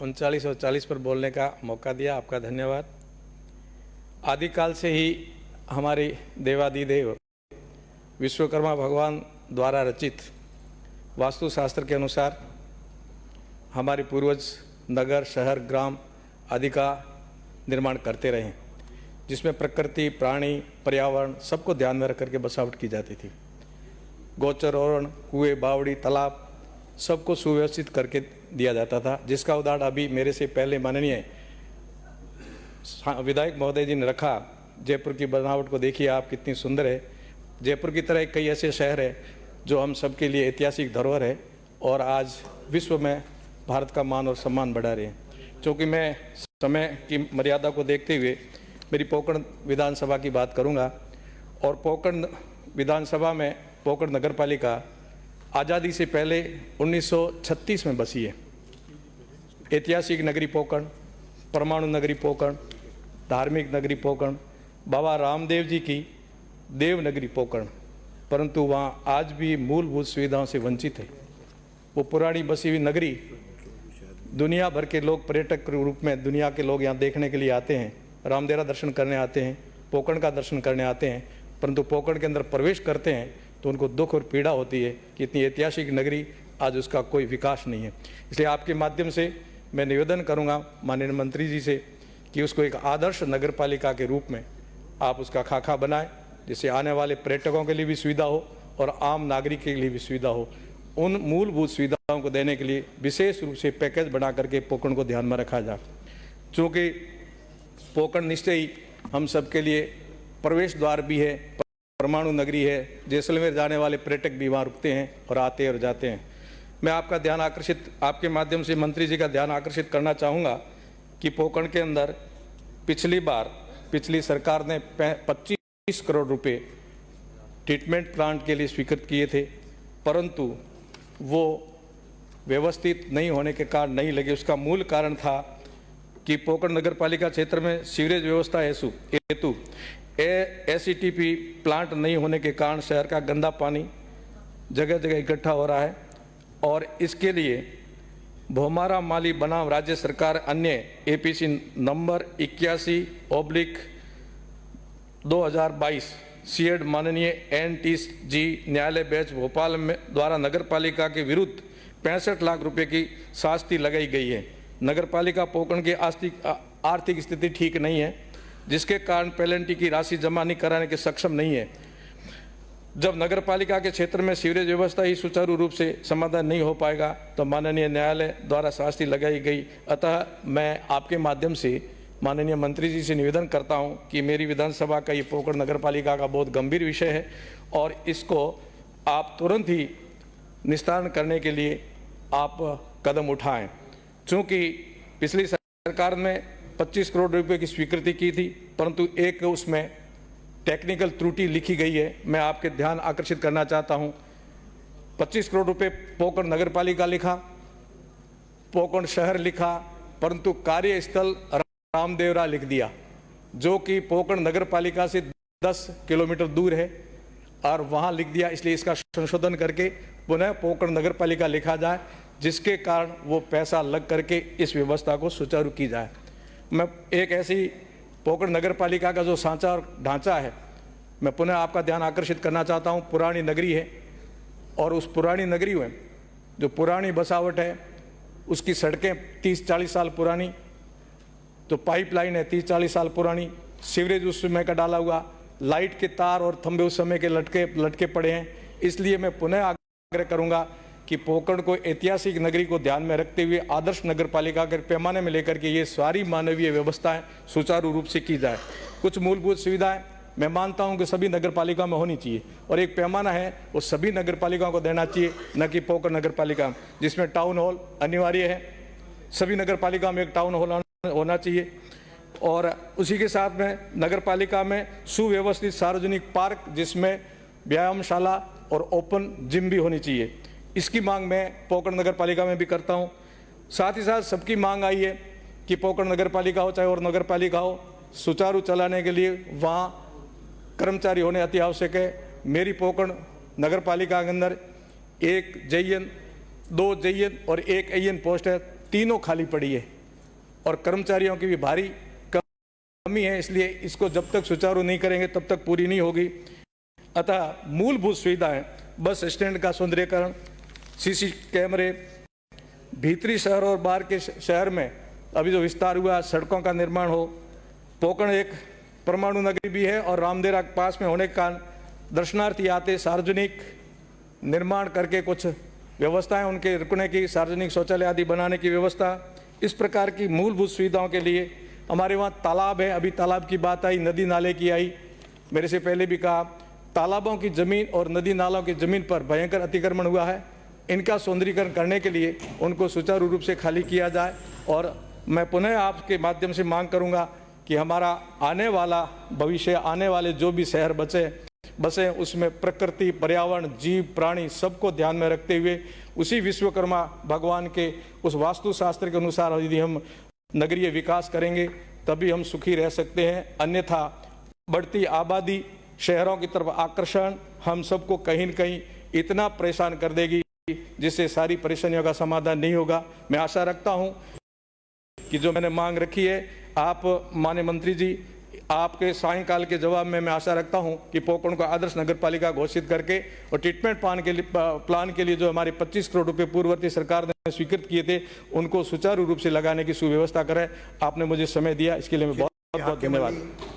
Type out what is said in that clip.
39 और 40 पर बोलने का मौका दिया, आपका धन्यवाद। आदिकाल से ही हमारे देवादिदेव विश्वकर्मा भगवान द्वारा रचित वास्तुशास्त्र के अनुसार हमारे पूर्वज नगर, शहर, ग्राम आदि का निर्माण करते रहे, जिसमें प्रकृति, प्राणी, पर्यावरण सबको ध्यान में रख करके बसावट की जाती थी। गोचर, ओरण, कुएं, बावड़ी, तालाब सबको सुव्यवस्थित करके दिया जाता था, जिसका उदाहरण अभी मेरे से पहले माननीय विधायक महोदय जी ने रखा। जयपुर की बनावट को देखिए आप, कितनी सुंदर है। जयपुर की तरह कई ऐसे शहर है जो हम सबके लिए ऐतिहासिक धरोहर है और आज विश्व में भारत का मान और सम्मान बढ़ा रहे हैं। चूँकि मैं समय की मर्यादा को देखते हुए मेरी पोकरण विधानसभा की बात करूंगा, और पोकरण विधानसभा में पोकरण नगर पालिका आज़ादी से पहले 1936 में बसी है। ऐतिहासिक नगरी पोकरण, परमाणु नगरी पोकरण, धार्मिक नगरी पोकरण, बाबा रामदेव जी की देवनगरी पोकरण, परंतु वहाँ आज भी मूलभूत सुविधाओं से वंचित है। वो पुरानी बसी हुई नगरी दुनिया भर के लोग पर्यटक के रूप में दुनिया के लोग यहाँ देखने के लिए आते हैं, रामदेवरा दर्शन करने आते हैं, पोकरण का दर्शन करने आते हैं, परंतु पोकरण के अंदर प्रवेश करते हैं तो उनको दुख और पीड़ा होती है कि इतनी ऐतिहासिक नगरी आज उसका कोई विकास नहीं है। इसलिए आपके माध्यम से मैं निवेदन करूंगा माननीय मंत्री जी से कि उसको एक आदर्श नगर पालिका के रूप में आप उसका खाका बनाएं, जिससे आने वाले पर्यटकों के लिए भी सुविधा हो और आम नागरिक के लिए भी सुविधा हो। उन मूलभूत सुविधाओं को देने के लिए विशेष रूप से पैकेज बना करके पोकरण को ध्यान में रखा जाए। चूँकि पोकरण निश्चय ही हम सबके लिए प्रवेश द्वार भी है, परमाणु नगरी है। जैसलमेर जाने वाले पर्यटक भी वहाँ रुकते हैं और आते और जाते हैं। मैं आपका ध्यान आकर्षित, आपके माध्यम से मंत्री जी का ध्यान आकर्षित करना चाहूँगा कि पोकरण के अंदर पिछली सरकार ने 25 करोड़ रुपए ट्रीटमेंट प्लांट के लिए स्वीकृत किए थे, परंतु वो व्यवस्थित नहीं होने के कारण नहीं लगे। उसका मूल कारण था कि पोकरण नगर पालिका क्षेत्र में सीवरेज व्यवस्था हेतु एसीटीपी प्लांट नहीं होने के कारण शहर का गंदा पानी जगह जगह इकट्ठा हो रहा है, और इसके लिए भोमारा माली बनाम राज्य सरकार अन्य एपीसी नंबर 81/2022 सीएड माननीय NTG न्यायालय बेंच भोपाल में द्वारा नगर पालिका के विरुद्ध 65 लाख रुपए की शास्ति लगाई गई है। नगर पालिका पोकरण की आर्थिक स्थिति ठीक नहीं है, जिसके कारण पेनल्टी की राशि जमा नहीं कराने के सक्षम नहीं है। जब नगर पालिका के क्षेत्र में सीवरेज व्यवस्था ही सुचारू रूप से समाधान नहीं हो पाएगा तो माननीय न्यायालय द्वारा शास्ति लगाई गई। अतः मैं आपके माध्यम से माननीय मंत्री जी से निवेदन करता हूं कि मेरी विधानसभा का ये पोकरण नगर पालिका का बहुत गंभीर विषय है और इसको आप तुरंत ही निस्तारण करने के लिए आप कदम उठाएं। चूँकि पिछली सरकार में 25 करोड़ रुपए की स्वीकृति की थी, परंतु एक उसमें टेक्निकल त्रुटि लिखी गई है। मैं आपके ध्यान आकर्षित करना चाहता हूं, 25 करोड़ रुपए पोकरण नगर पालिका लिखा, पोकरण शहर लिखा, परंतु कार्यस्थल रामदेवरा लिख दिया, जो कि पोकरण नगर पालिका से 10 किलोमीटर दूर है और वहां लिख दिया। इसलिए इसका संशोधन करके पुनः पोकरण नगर पालिका लिखा जाए, जिसके कारण वो पैसा लग करके इस व्यवस्था को सुचारू की जाए। मैं एक ऐसी पोकरण नगर पालिका का जो सांचा और ढांचा है, मैं पुनः आपका ध्यान आकर्षित करना चाहता हूं। पुरानी नगरी है और उस पुरानी नगरी में जो पुरानी बसावट है उसकी सड़कें 30-40 साल पुरानी, तो पाइपलाइन है 30-40 साल पुरानी, सीवरेज उस समय का डाला हुआ, लाइट के तार और खंभे उस समय के लटके पड़े हैं। इसलिए मैं पुनः आग्रह करूंगा कि पोकरण को ऐतिहासिक नगरी को ध्यान में रखते हुए आदर्श नगर पालिका के पैमाने में लेकर के ये सारी मानवीय व्यवस्थाएं सुचारू रूप से की जाए। कुछ मूलभूत सुविधाएं मैं मानता हूं कि सभी नगर पालिका में होनी चाहिए और एक पैमाना है वो सभी नगर पालिकाओं को देना चाहिए, न कि पोकरण नगर पालिका जिसमें टाउन हॉल अनिवार्य है। सभी नगर पालिका में एक टाउन हॉल होना चाहिए और उसी के साथ में नगर पालिका में सुव्यवस्थित सार्वजनिक पार्क जिसमें व्यायामशाला और ओपन जिम भी होनी चाहिए। इसकी मांग मैं पोकरण नगर पालिका में भी करता हूं। साथ ही साथ सबकी मांग आई है कि पोकरण नगर पालिका हो चाहे और नगर पालिका हो, सुचारू चलाने के लिए वहां कर्मचारी होने अति आवश्यक है। मेरी पोकरण नगर पालिका के अंदर 1 JN, 2 JN और 1 AN पोस्ट है। तीनों खाली पड़ी है और कर्मचारियों की भी भारी कमी है, इसलिए इसको जब तक सुचारू नहीं करेंगे तब तक पूरी नहीं होगी। अतः मूलभूत सुविधाएं, बस स्टैंड का सौंदर्यीकरण, सीसी कैमरे, भीतरी शहर और बाहर के शहर में अभी जो विस्तार हुआ, सड़कों का निर्माण हो। पोकरण एक परमाणु नगरी भी है और रामदेरा के पास में होने के कारण दर्शनार्थी आते, सार्वजनिक निर्माण करके कुछ व्यवस्थाएं उनके रुकने की, सार्वजनिक शौचालय आदि बनाने की व्यवस्था, इस प्रकार की मूलभूत सुविधाओं के लिए हमारे वहाँ तालाब है। अभी तालाब की बात आई, नदी नाले की आई, मेरे से पहले भी कहा, तालाबों की ज़मीन और नदी नालों की ज़मीन पर भयंकर अतिक्रमण हुआ है। इनका सौंदर्यीकरण करने के लिए उनको सुचारू रूप से खाली किया जाए। और मैं पुनः आपके माध्यम से मांग करूंगा कि हमारा आने वाला भविष्य, आने वाले जो भी शहर बसे उसमें प्रकृति, पर्यावरण, जीव, प्राणी सबको ध्यान में रखते हुए उसी विश्वकर्मा भगवान के उस वास्तुशास्त्र के अनुसार यदि हम नगरीय विकास करेंगे तभी हम सुखी रह सकते हैं। अन्यथा बढ़ती आबादी, शहरों की तरफ आकर्षण हम सबको कहीं न कहीं इतना परेशान कर देगी जिससे सारी परेशानियों का समाधान नहीं होगा। मैं आशा रखता हूं कि जो मैंने मांग रखी है, आप माननीय मंत्री जी, आपके सायंकाल के जवाब में मैं आशा रखता हूं कि पोकरण को आदर्श नगर पालिका घोषित करके और ट्रीटमेंट प्लान के लिए जो हमारे 25 करोड़ रुपए पूर्ववर्ती सरकार ने स्वीकृत किए थे उनको सुचारू रूप से लगाने की सुव्यवस्था करें। आपने मुझे समय दिया, इसके लिए मैं बहुत बहुत धन्यवाद।